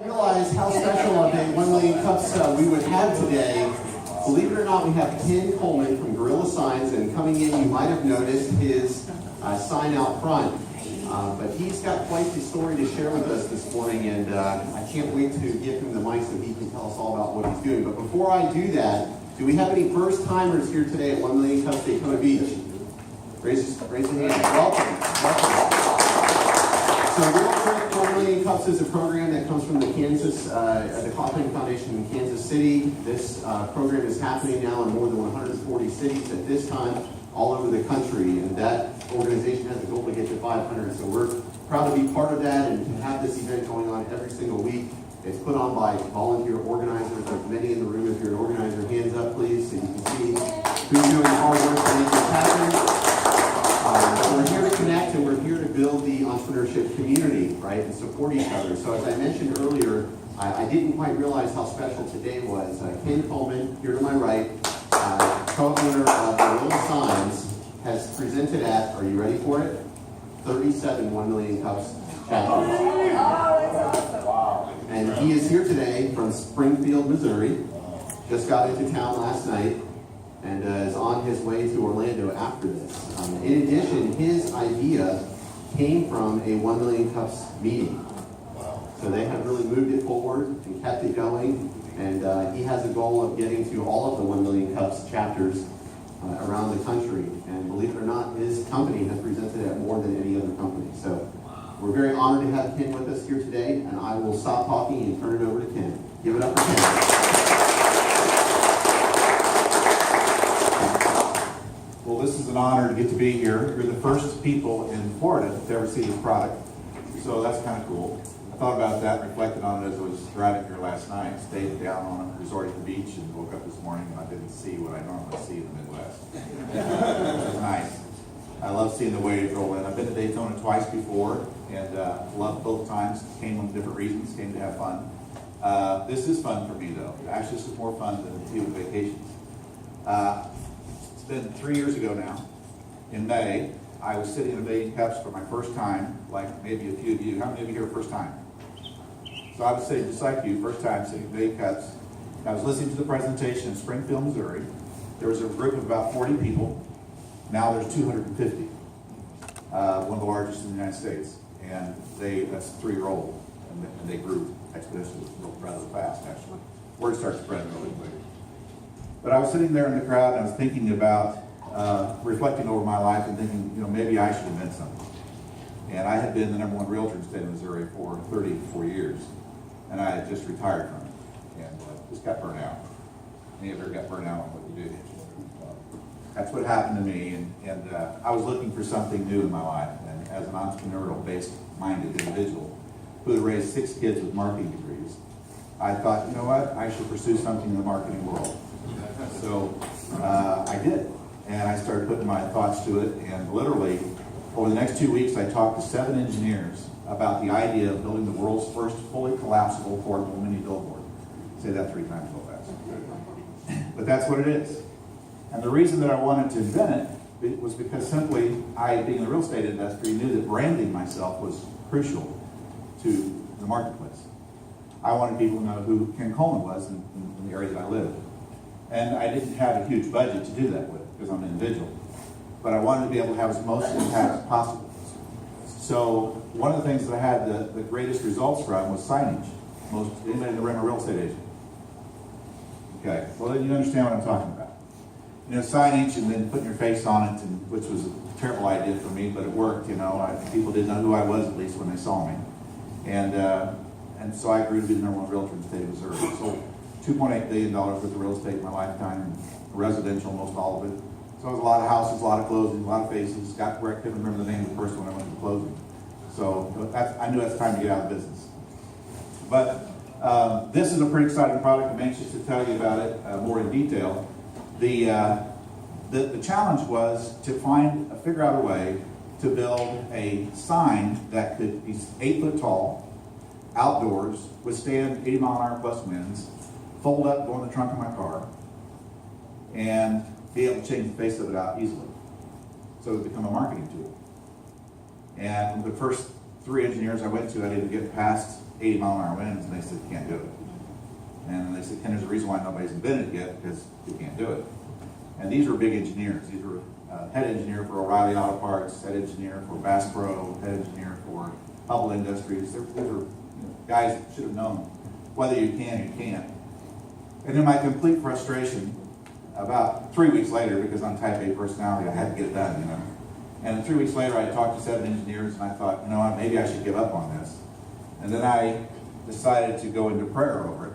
Realize how special of a 1 million cups we would have today. Believe it or not, we have Ken Coleman from Guerilla Signs, and coming in, you might have noticed his sign out front. But he's got quite the story to share with us this morning, and I can't wait to give him the mic so he can tell us all about what he's doing. But before I do that, do we have any first-timers here today at 1 Million Cups Daytona Beach? Raise your hand. Welcome. So real quick, 1 Million Cups is a program that comes from the Coleman Foundation in Kansas City. This program is happening now in more than 140 cities at this time, all over the country, and that organization has a goal to get to 500. So we're proud to be part of that and to have this event going on every single week. It's put on by volunteer organizers. There's many in the room. If you're an organizer, hands up, please, so you can see who's doing the hard work to make this happen. So we're here to connect, and we're here to build the entrepreneurship community, right, and support each other. So as I mentioned earlier, I didn't quite realize how special today was. Ken Coleman, here to my right, co-owner of Guerilla Signs, has presented at, are you ready for it? 37 1 Million Cups chapters. Oh, that's awesome. Wow. And he is here today from Springfield, Missouri. Just got into town last night and is on his way to Orlando after this. In addition, his idea came from a 1 Million Cups meeting. So they have really moved it forward and kept it going. And he has a goal of getting to all of the 1 Million Cups chapters around the country. And believe it or not, his company has presented at more than any other company. So we're very honored to have Ken with us here today. And I will stop talking and turn it over to Ken. Give it up for Ken. Well, this is an honor to get to be here. You're the first people in Florida to ever see this product, so that's kind of cool. I thought about that, reflected on it as I was driving here last night, stayed down on a resort at the beach, and woke up this morning and I didn't see what I normally see in the Midwest. It was nice. I love seeing the waves roll in. I've been to Daytona twice before, and loved both times. Came on different reasons, came to have fun. This is fun for me, though. Actually, this is more fun than a few vacations. It's been 3 years ago now. In May, I was sitting in a Million Cups for my first time, like maybe a few of you. How many of you here first time? So I was sitting just like you, first time sitting in Million Cups. I was listening to the presentation in Springfield, Missouri. There was a group of about 40 people. Now there's 250. One of the largest in the United States. And that's 3-year-old. And they grew exponentially rather fast, actually. Word starts spreading really quick. But I was sitting there in the crowd and I was thinking about, reflecting over my life and thinking, maybe I should invent something. And I had been the #1 realtor in the state of Missouri for 34 years. And I had just retired from it. And just got burned out. Any of you ever got burned out on what you do? That's what happened to me. And I was looking for something new in my life. And as an entrepreneurial-based minded individual who had raised 6 kids with marketing degrees, I thought, you know what? I should pursue something in the marketing world. So I did, and I started putting my thoughts to it, and literally over the next 2 weeks I talked to 7 engineers about the idea of building the world's first fully collapsible portable mini billboard. Say that 3 times real fast. But that's what it is. And the reason that I wanted to invent it was because simply I, being in the real estate industry, knew that branding myself was crucial to the marketplace. I wanted people to know who Ken Coleman was in the area that I lived. And I didn't have a huge budget to do that with because I'm an individual. But I wanted to be able to have as most impact as possible. So one of the things that I had the greatest results from was signage. Anybody in the room a real estate agent? Okay, well then you understand what I'm talking about. Signage and then putting your face on it, which was a terrible idea for me, but it worked. People didn't know who I was, at least when they saw me. And so I grew to be the #1 realtor in the state of Missouri. So $2.8 billion worth of real estate in my lifetime, residential, most all of it. So it was a lot of houses, a lot of closings, a lot of faces. Got to where I couldn't remember the name of the person when I went to the closing. So I knew that's time to get out of business. But this is a pretty exciting product. I'm anxious to tell you about it more in detail. The challenge was to figure out a way to build a sign that could be 8 foot tall, outdoors, withstand 80 mile an hour plus winds, fold up, go in the trunk of my car, and be able to change the face of it out easily. So it would become a marketing tool. And the first 3 engineers I went to, I didn't get past 80-mile-an-hour winds, and they said, you can't do it. And they said, Ken, there's a reason why nobody's invented it yet, because you can't do it. And these were big engineers. These were head engineer for O'Reilly Auto Parts, head engineer for Bass Pro, head engineer for Hubble Industries. These are guys that should have known whether you can or you can't. And in my complete frustration, about 3 weeks later, because I'm type A personality, I had to get it done, And then 3 weeks later, I talked to 7 engineers, and I thought, you know what, maybe I should give up on this. And then I decided to go into prayer over it.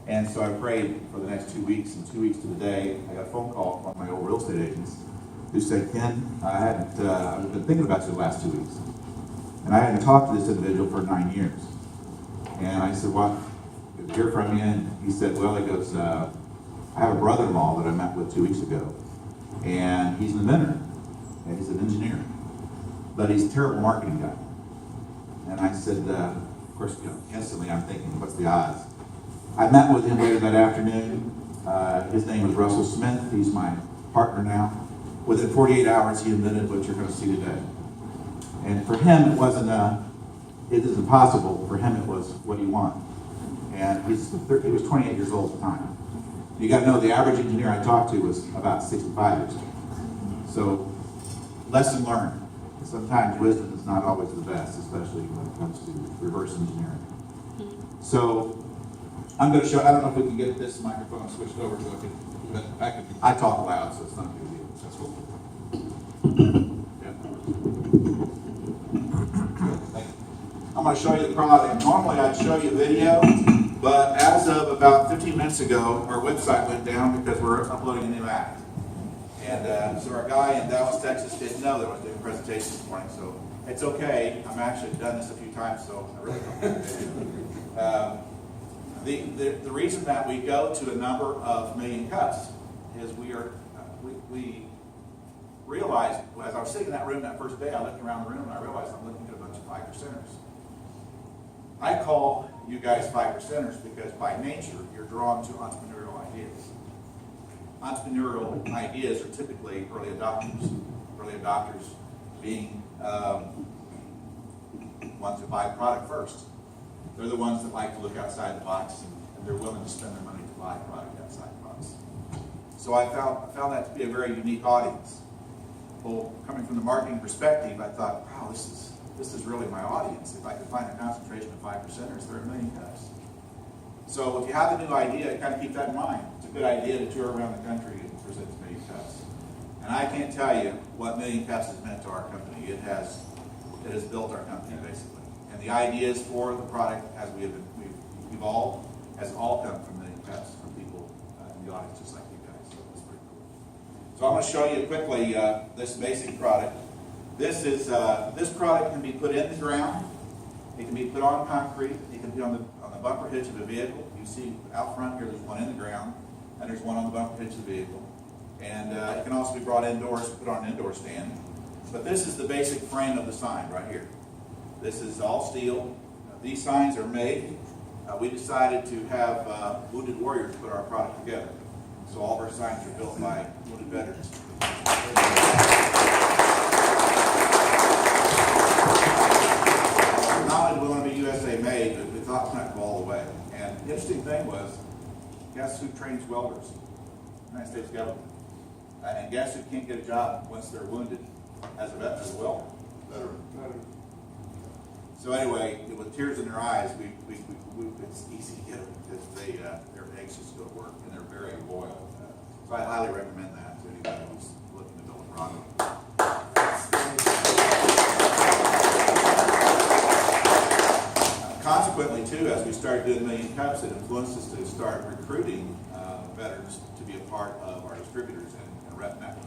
And so I prayed for the next 2 weeks, and 2 weeks to the day, I got a phone call from one of my old real estate agents who said, Ken, I've been thinking about you the last 2 weeks. And I hadn't talked to this individual for 9 years. And I said, well, good to hear from you. And he said, well, he goes, I have a brother-in-law that I met with 2 weeks ago. And he's an inventor. And he's an engineer. But he's a terrible marketing guy. And I said, of course, instantly I'm thinking, what's the odds? I met with him later that afternoon. His name was Russell Smith. He's my partner now. Within 48 hours, he invented what you're going to see today. And for him, it isn't possible. For him, it was what he wanted. And he was 28 years old at the time. You got to know the average engineer I talked to was about 65 years old. So, lesson learned. Sometimes wisdom is not always the best, especially when it comes to reverse engineering. So, I'm going to show, I don't know if we can get this microphone switched over to it, but I talk loud, so it's not a big deal. That's cool. Yeah. I'm going to show you the product. Normally I'd show you video, but as of about 15 minutes ago, our website went down because we're uploading a new act. And so our guy in Dallas, Texas didn't know that I was doing a presentation this morning, so it's okay. I've actually done this a few times, so I really don't. The reason that we go to a number of million cups is we realized, as I was sitting in that room that first day, I looked around the room and I realized I'm looking at a bunch of 5%ers. I call you guys 5%ers because by nature you're drawn to entrepreneurial ideas. Entrepreneurial ideas are typically early adopters. Early adopters being ones who buy the product first. They're the ones that like to look outside the box and they're willing to spend their money to buy a product outside the box. So I found that to be a very unique audience. Well, coming from the marketing perspective, I thought, wow, this is really my audience. If I could find a concentration of 5%ers, they're a million cups. So if you have a new idea, kind of keep that in mind. It's a good idea to tour around the country and present to Million Cups. And I can't tell you what Million Cups has meant to our company. It has built our company, basically. And the ideas for the product as we've evolved has all come from Million Cups, from people in the audience just like you guys. So it's pretty cool. So I'm going to show you quickly this basic product. This product can be put in the ground. It can be put on concrete. It can be on the bumper hitch of a vehicle. You see out front here, there's one in the ground, and there's one on the bumper hitch of the vehicle. And it can also be brought indoors, put on an indoor stand. But this is the basic frame of the sign right here. This is all steel. These signs are made. We decided to have Wounded Warriors put our product together. So all of our signs are built by wounded veterans. Not only do we want to be USA made, but we thought we might go all the way. And the interesting thing was, guess who trains welders? United States government. And guess who can't get a job once they're wounded as a welder? Veteran. So anyway, with tears in their eyes, it's easy to get them because they're anxious to go to work and they're very loyal. So I highly recommend that to anybody who's looking to build a product. Consequently, too, as we started doing Million Cups, it influenced us to start recruiting veterans to be a part of our distributors and rep network.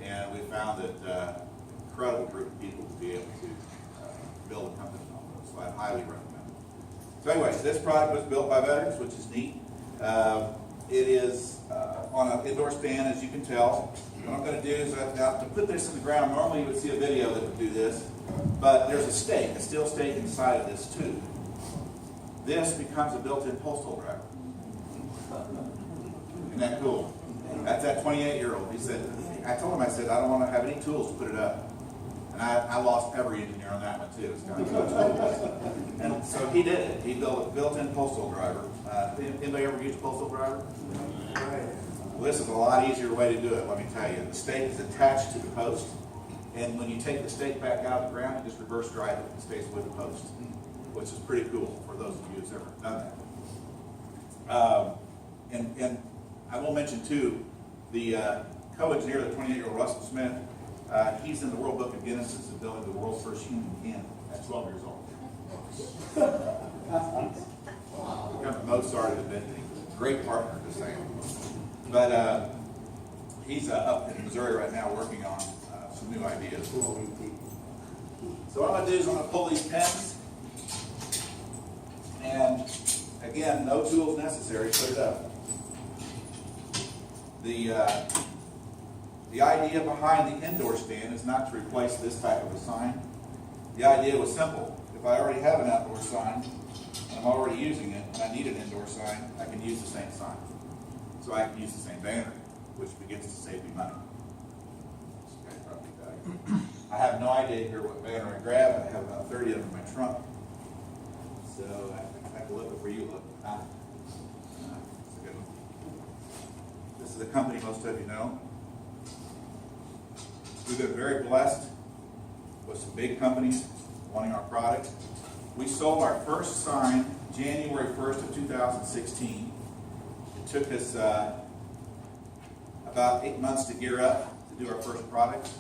And we found that an incredible group of people to be able to build a company on those. So I highly recommend it. So anyway, this product was built by veterans, which is neat. It is on an indoor stand, as you can tell. What I'm going to do is to put this in the ground. Normally you would see a video that would do this, but there's a stake, a steel stake inside of this tube. This becomes a built-in postal driver. Isn't that cool? That's that 28-year-old. He said, I told him, I said, I don't want to have any tools to put it up. And I lost every engineer on that one too. It's kind of and so he did it. He built a built-in postal driver. Anybody ever used a postal driver? Well, this is a lot easier way to do it, let me tell you. The stake is attached to the post, and when you take the stake back out of the ground, you just reverse drive it and it stays with the post, which is pretty cool for those of you who's ever done that. And I will mention too, the co-engineer, the 28-year-old Russell Smith, he's in the World Book of Guinness as building the world's first human can at 12 years old. Become a Mozart of inventing. Great partner, just saying. But he's up in Missouri right now working on some new ideas. So what I'm going to do is I'm going to pull these pins. And again, no tools necessary, put it up. The idea behind the indoor stand is not to replace this type of a sign. The idea was simple. If I already have an outdoor sign, and I'm already using it, and I need an indoor sign, I can use the same sign. So I can use the same banner, which begins to save me money. I have no idea here what banner I grab. I have about 30 of them in my trunk. So I can look where you look. It's a good one. This is a company most of you know. We've been very blessed with some big companies wanting our product. We sold our first sign January 1st of 2016. It took us about 8 months to gear up to do our first product.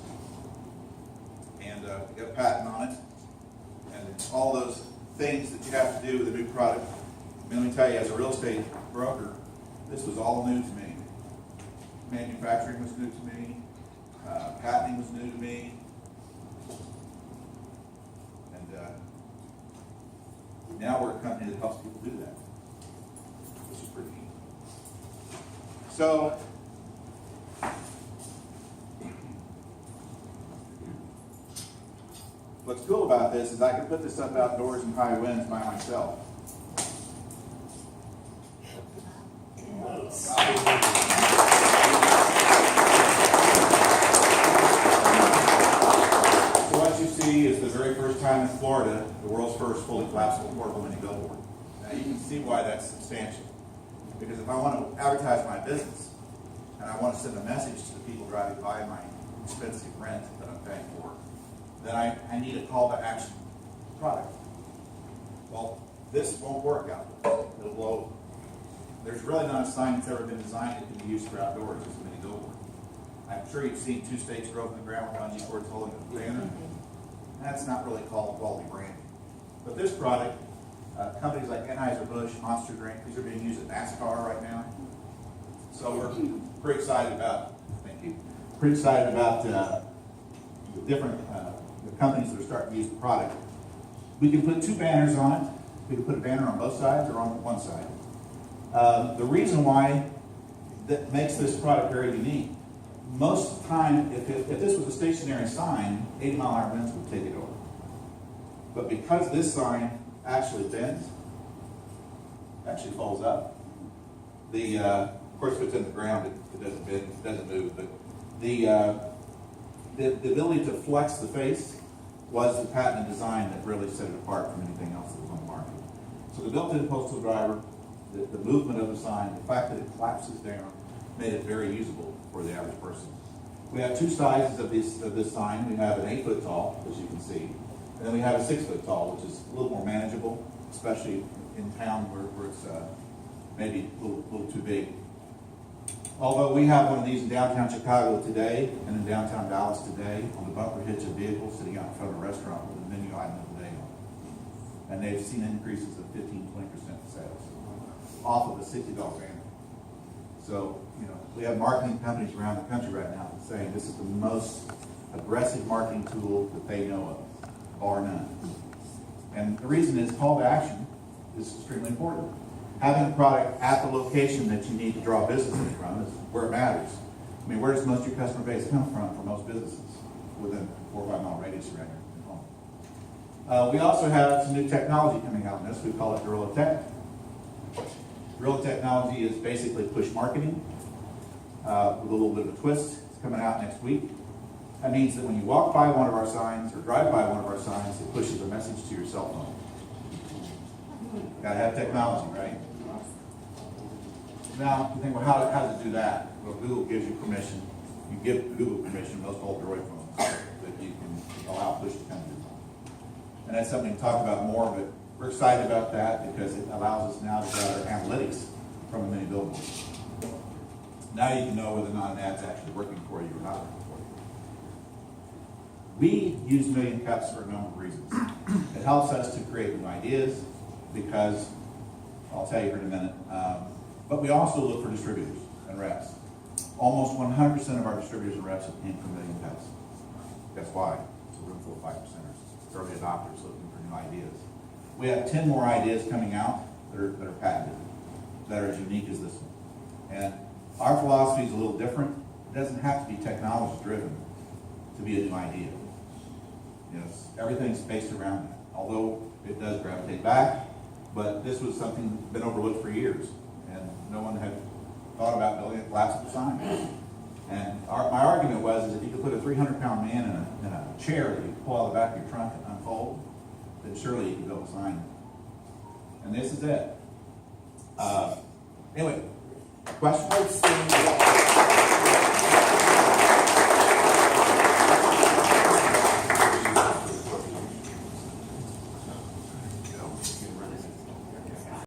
And we got a patent on it. And all those things that you have to do with a new product. I mean, let me tell you, as a real estate broker, this was all new to me. Manufacturing was new to me. Patenting was new to me. And now we're a company that helps people do that, which is pretty neat. So, what's cool about this is I can put this up outdoors in high winds by myself. So what you see is the very first time in Florida, the world's first fully collapsible portable mini billboard. Now you can see why that's substantial. Because if I want to advertise my business, and I want to send a message to the people driving by my expensive rent that I'm paying for, then I need a call to action product. Well, this won't work out there. It'll blow over. There's really not a sign that's ever been designed that can be used for outdoors as a mini billboard. I'm sure you've seen 2 stakes broken in the ground with bungee cords holding a banner. That's not really called quality branding. But this product, companies like Anheuser-Busch, Monster Drink, these are being used at NASCAR right now. So we're pretty excited about, thank you, pretty excited about the different the companies that are starting to use the product. We can put 2 banners on it. We can put a banner on both sides or on one side. The reason why that makes this product very unique, most of the time, if this was a stationary sign, 80-mile-an-hour winds would take it over. But because this sign actually bends, actually folds up, of course, if it's in the ground, it doesn't bend, it doesn't move. But the ability to flex the face was the patented design that really set it apart from anything else that was on the market. So the built-in postal driver, the movement of the sign, the fact that it collapses down, made it very usable for the average person. We have 2 sizes of this sign. We have an 8-foot tall, as you can see, and then we have a 6-foot tall, which is a little more manageable, especially in town where it's maybe a little too big. Although we have one of these in downtown Chicago today and in downtown Dallas today on the bumper hitch of vehicles sitting out in front of a restaurant with a menu item of the day on it. And they've seen increases of 15-20% in sales off of a $60 banner. So, you know, we have marketing companies around the country right now saying this is the most aggressive marketing tool that they know of, bar none. And the reason is call to action is extremely important. Having a product at the location that you need to draw business from is where it matters. I mean, where does most of your customer base come from for most businesses? Within a 4 or 5 mile radius around your home. We also have some new technology coming out in this. We call it Guerilla Tech. Guerilla technology is basically push marketing with a little bit of a twist. It's coming out next week. That means that when you walk by one of our signs or drive by one of our signs, it pushes a message to your cell phone. Gotta have technology, right? Now, you think, well, how does it do that? Well, Google gives you permission. You give Google permission, most Android phones, that you can allow push to come through. And that's something to talk about more, but we're excited about that because it allows us now to gather analytics from a mini billboard. Now you can know whether or not an ad's actually working for you or not working for you. We use Million Cups for a number of reasons. It helps us to create new ideas because, I'll tell you here in a minute, but we also look for distributors and reps. Almost 100% of our distributors and reps have came from Million Cups. Guess why? It's a room full of 5%ers, early adopters looking for new ideas. We have 10 more ideas coming out that are patented, that are as unique as this one. And our philosophy is a little different. It doesn't have to be technology driven to be a new idea. You know, everything's based around that. Although it does gravitate back, but this was something that's been overlooked for years, and no one had thought about building a collapsible sign. And my argument was, is if you could put a 300-pound man in a chair that you could pull out the back of your trunk and unfold, then surely you could build a sign. And this is it. Anyway, questions?